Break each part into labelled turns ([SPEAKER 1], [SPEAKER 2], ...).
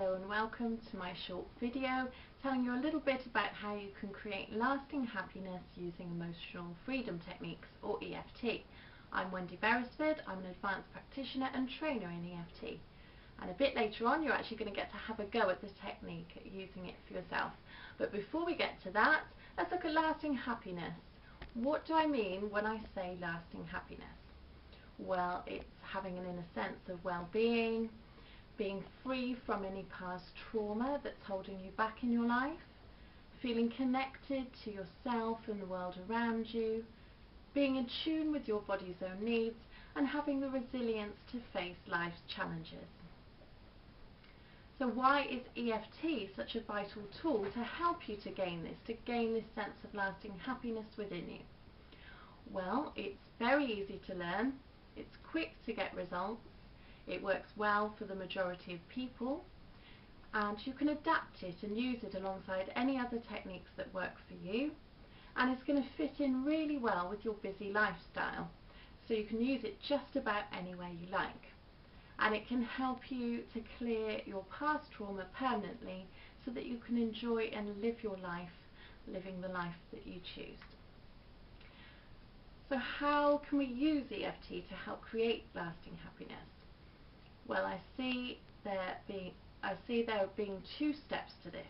[SPEAKER 1] Hello and welcome to my short video telling you a little bit about how you can create lasting happiness using emotional freedom techniques, or EFT. I'm Wendy Beresford. I'm an advanced practitioner and trainer in EFT. And a bit later on you're actually going to get to have a go at this technique, using it for yourself. But before we get to that, let's look at lasting happiness. What do I mean when I say lasting happiness? Well, it's having an inner sense of well-being, being free from any past trauma that's holding you back in your life, feeling connected to yourself and the world around you, being in tune with your body's own needs, and having the resilience to face life's challenges. So why is EFT such a vital tool to help you to gain this sense of lasting happiness within you? Well, it's very easy to learn, it's quick to get results, it works well for the majority of people, and you can adapt it and use it alongside any other techniques that work for you, and it's going to fit in really well with your busy lifestyle, so you can use it just about anywhere you like. And it can help you to clear your past trauma permanently so that you can enjoy and live your life, living the life that you choose. So how can we use EFT to help create lasting happiness? Well, I see there being two steps to this,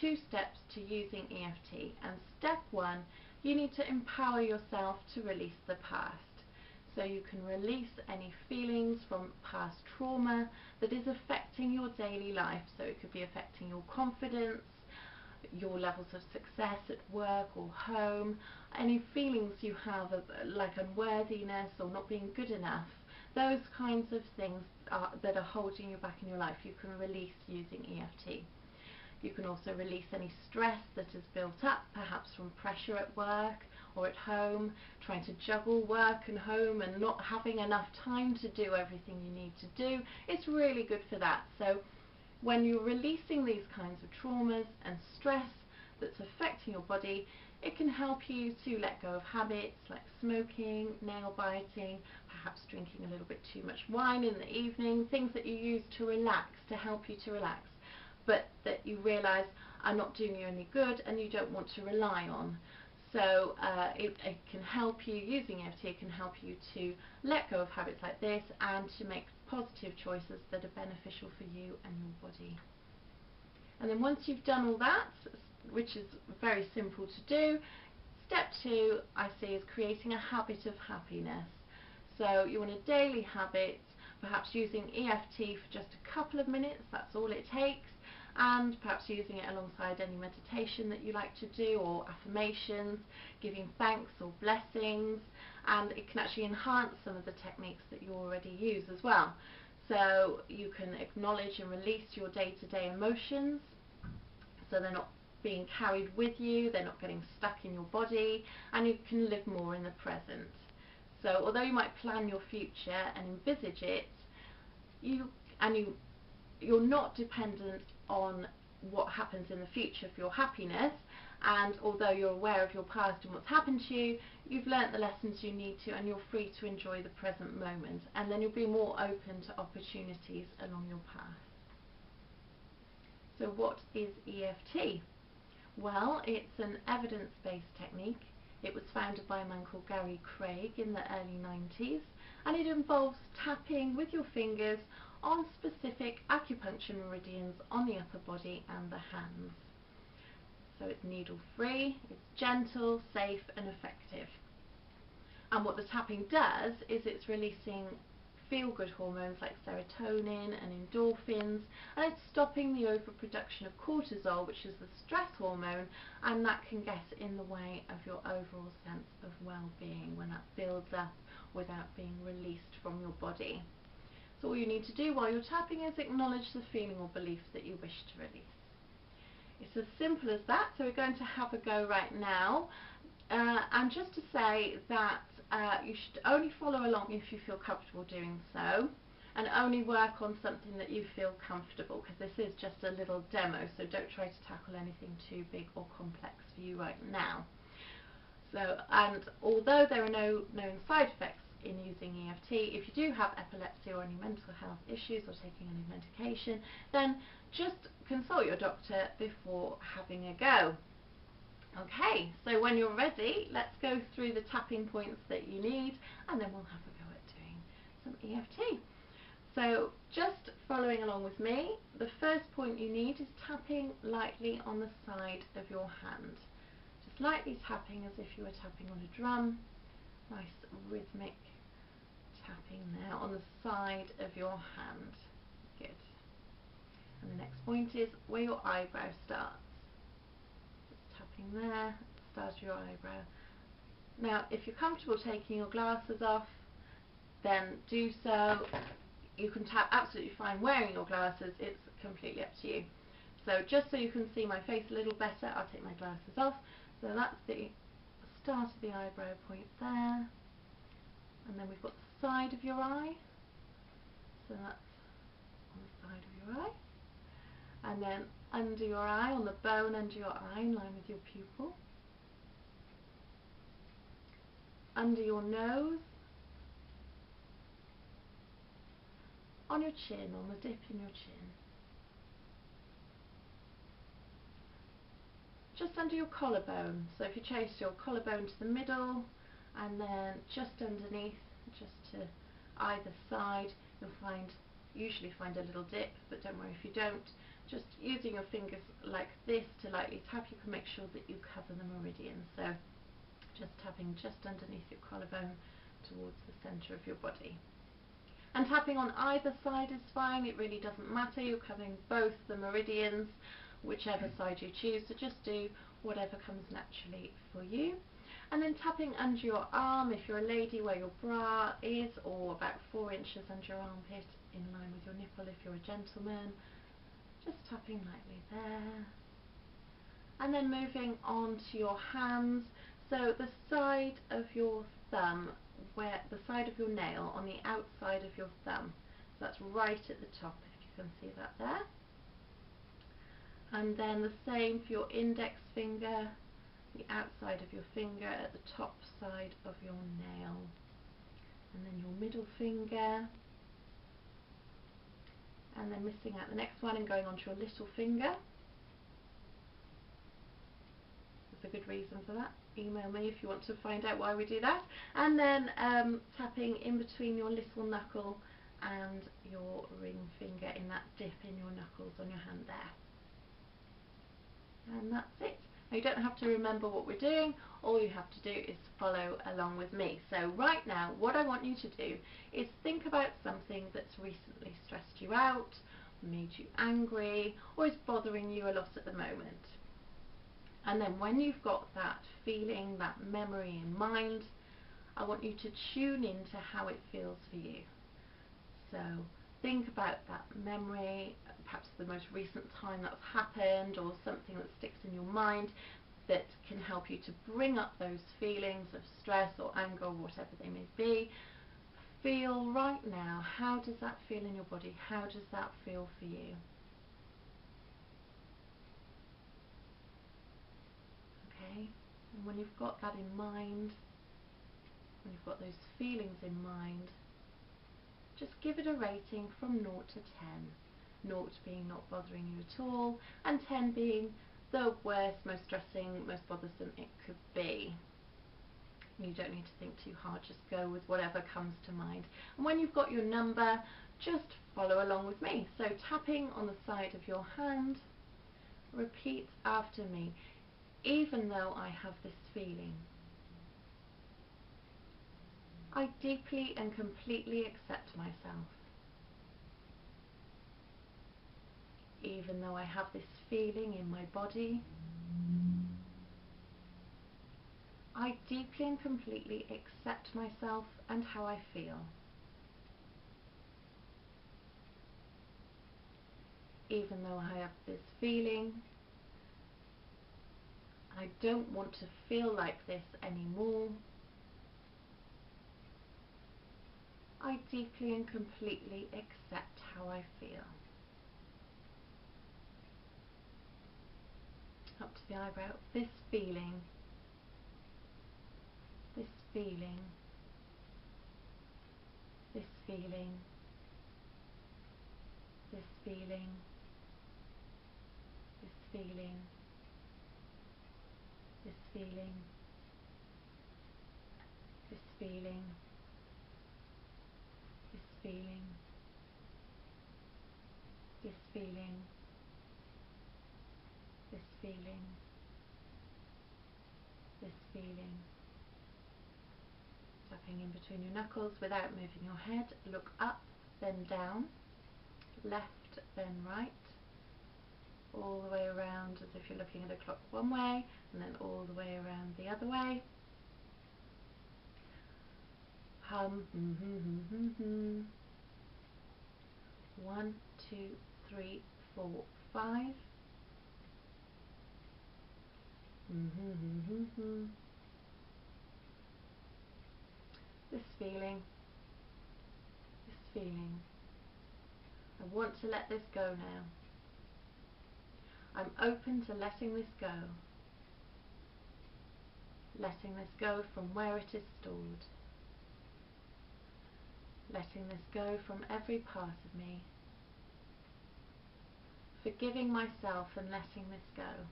[SPEAKER 1] two steps to using EFT. And step one, you need to empower yourself to release the past. So you can release any feelings from past trauma that is affecting your daily life. So it could be affecting your confidence, your levels of success at work or home, any feelings you have of like unworthiness or not being good enough. Those kinds of things that are holding you back in your life, you can release using EFT. You can also release any stress that has built up, perhaps from pressure at work or at home, trying to juggle work and home and not having enough time to do everything you need to do. It's really good for that. So when you're releasing these kinds of traumas and stress that's affecting your body, it can help you to let go of habits like smoking, nail biting, perhaps drinking a little bit too much wine in the evening, things that you use to relax, to help you to relax, but that you realise are not doing you any good and you don't want to rely on. So it can help you, using EFT, it can help you to let go of habits like this and to make positive choices that are beneficial for you and your body. And then once you've done all that, which is very simple to do, step two, I see, is creating a habit of happiness. So you want a daily habit, perhaps using EFT for just a couple of minutes, that's all it takes, and perhaps using it alongside any meditation that you like to do, or affirmations, giving thanks or blessings, and it can actually enhance some of the techniques that you already use as well. So you can acknowledge and release your day-to-day emotions, so they're not being carried with you, they're not getting stuck in your body, and you can live more in the present. So although you might plan your future and envisage it, you're not dependent on what happens in the future for your happiness, and although you're aware of your past and what's happened to you, you've learnt the lessons you need to, and you're free to enjoy the present moment, and then you'll be more open to opportunities along your path. So what is EFT? Well, it's an evidence-based technique. It was founded by a man called Gary Craig in the early 90s, and it involves tapping with your fingers on specific acupuncture meridians on the upper body and the hands. So it's needle-free, it's gentle, safe and effective. And what the tapping does is it's releasing feel-good hormones like serotonin and endorphins, and it's stopping the overproduction of cortisol, which is the stress hormone, and that can get in the way of your overall sense of well-being when that builds up without being released from your body. So all you need to do while you're tapping is acknowledge the feeling or belief that you wish to release. It's as simple as that, so we're going to have a go right now. And just to say that you should only follow along if you feel comfortable doing so, and only work on something that you feel comfortable, because this is just a little demo, so don't try to tackle anything too big or complex for you right now. So, and although there are no known side effects in using EFT, if you do have epilepsy or any mental health issues or taking any medication, then just consult your doctor before having a go. Okay, so when you're ready, let's go through the tapping points that you need, and then we'll have a go at doing some EFT. So just following along with me, the first point you need is tapping lightly on the side of your hand. Just lightly tapping as if you were tapping on a drum. Nice rhythmic tapping there on the side of your hand. Good. And the next point is where your eyebrow starts. Just tapping there at the start of your eyebrow. Now, if you're comfortable taking your glasses off, then do so. You can tap absolutely fine wearing your glasses, it's completely up to you. So just so you can see my face a little better, I'll take my glasses off. So that's the start of the eyebrow point there. And then we've got the side of your eye. So that's on the side of your eye. And then under your eye, on the bone under your eye, in line with your pupil. Under your nose. On your chin, on the dip in your chin. Just under your collarbone, so if you chase your collarbone to the middle, and then just underneath, just to either side, you'll usually find a little dip, but don't worry if you don't. Just using your fingers like this to lightly tap, you can make sure that you cover the meridian. So just tapping just underneath your collarbone towards the centre of your body. And tapping on either side is fine, it really doesn't matter, you're covering both the meridians, whichever side you choose, so just do whatever comes naturally for you. And then tapping under your arm, if you're a lady, where your bra is, or about 4 inches under your armpit, in line with your nipple if you're a gentleman. Just tapping lightly there. And then moving on to your hands, so the side of your thumb, where the side of your nail on the outside of your thumb, so that's right at the top, if you can see that there. And then the same for your index finger, the outside of your finger at the top side of your nail, and then your middle finger, and then missing out the next one and going on to your little finger. There's a good reason for that. Email me if you want to find out why we do that. And then tapping in between your little knuckle and your ring finger in that dip in your knuckles on your hand there. And that's it. Now you don't have to remember what we're doing, all you have to do is follow along with me. So right now what I want you to do is think about something that's recently stressed you out, made you angry, or is bothering you a lot at the moment. And then when you've got that feeling, that memory in mind, I want you to tune into how it feels for you. So think about that memory, perhaps the most recent time that's happened, or something that sticks in your mind that can help you to bring up those feelings of stress or anger or whatever they may be. Feel right now, how does that feel in your body? How does that feel for you? Okay, and when you've got that in mind, when you've got those feelings in mind, just give it a rating from 0 to 10. 0 being not bothering you at all, and 10 being the worst, most stressing, most bothersome it could be. You don't need to think too hard, just go with whatever comes to mind. And when you've got your number, just follow along with me. So tapping on the side of your hand, repeat after me. Even though I have this feeling, I deeply and completely accept myself. Even though I have this feeling in my body, I deeply and completely accept myself and how I feel. Even though I have this feeling, I don't want to feel like this anymore. I deeply and completely accept how I feel. Up to the eyebrow, this feeling, this feeling, this feeling, this feeling, feeling, this feeling, this feeling, this feeling, this feeling, this feeling, this feeling. Tapping in between your knuckles without moving your head. Look up, then down, left, then right, all the way around as if you're looking at a clock one way, and then all the way around the other way. Hum, 1, 2, 3, 4, 5. This feeling, this feeling. I want to let this go now. I'm open to letting this go. Letting this go from where it is stored. Letting this go from every part of me. Forgiving myself and letting this go.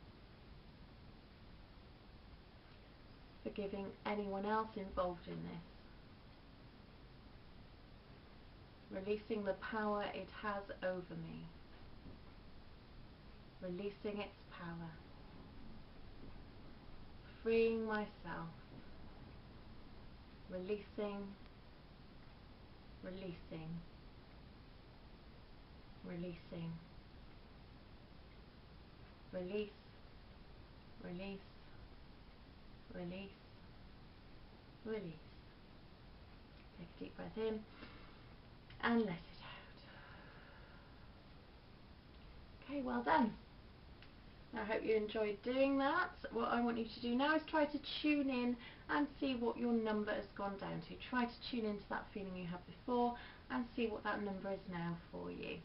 [SPEAKER 1] Forgiving anyone else involved in this. Releasing the power it has over me. Releasing its power. Freeing myself. Releasing, releasing, releasing. Release, release, release, release. Take a deep breath in and let it out. Okay, well done. I hope you enjoyed doing that. What I want you to do now is try to tune in and see what your number has gone down to. Try to tune into that feeling you had before and see what that number is now for you.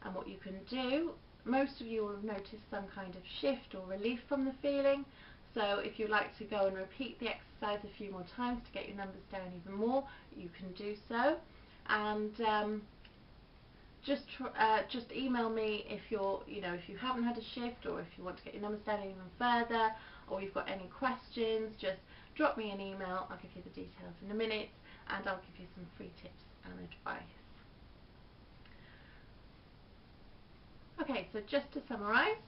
[SPEAKER 1] And what you can do, most of you will have noticed some kind of shift or relief from the feeling. So if you'd like to go and repeat the exercise a few more times to get your numbers down even more, you can do so. And just email me if if you haven't had a shift, or if you want to get your numbers down even further, or you've got any questions. Just drop me an email. I'll give you the details in a minute, and I'll give you some free tips and advice. Okay, so just to summarise,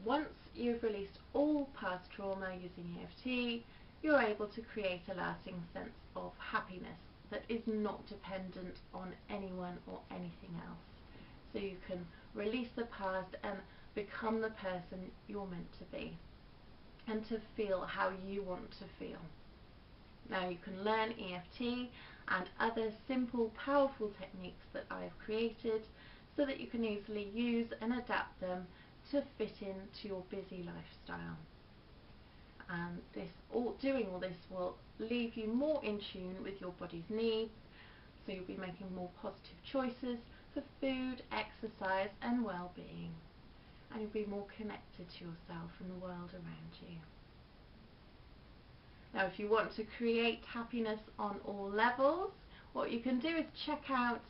[SPEAKER 1] once you've released all past trauma using EFT, you're able to create a lasting sense of happiness that is not dependent on anyone or anything else. So you can release the past and become the person you're meant to be, and to feel how you want to feel. Now you can learn EFT and other simple, powerful techniques that I've created so that you can easily use and adapt them to fit into your busy lifestyle. And doing all this will leave you more in tune with your body's needs, so you'll be making more positive choices for food, exercise and well-being, and you'll be more connected to yourself and the world around you. Now if you want to create happiness on all levels, what you can do is check out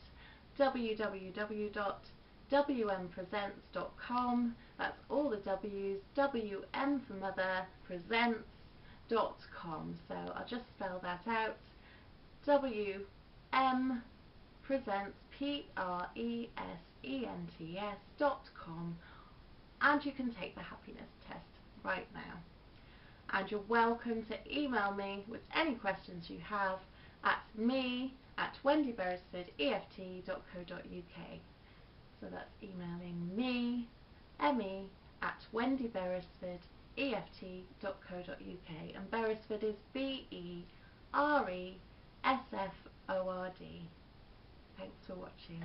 [SPEAKER 1] www.wmpresents.com. That's all the W's, WM for mother, presents.com. So I'll just spell that out. WM Presents, PRESENTS.com, and you can take the happiness test right now. And you're welcome to email me with any questions you have at me@wendyberesfordeft.co.uk. So that's emailing me, me@wendyberesfordeft.co.uk, and Beresford is BERESFORD. Thanks for watching.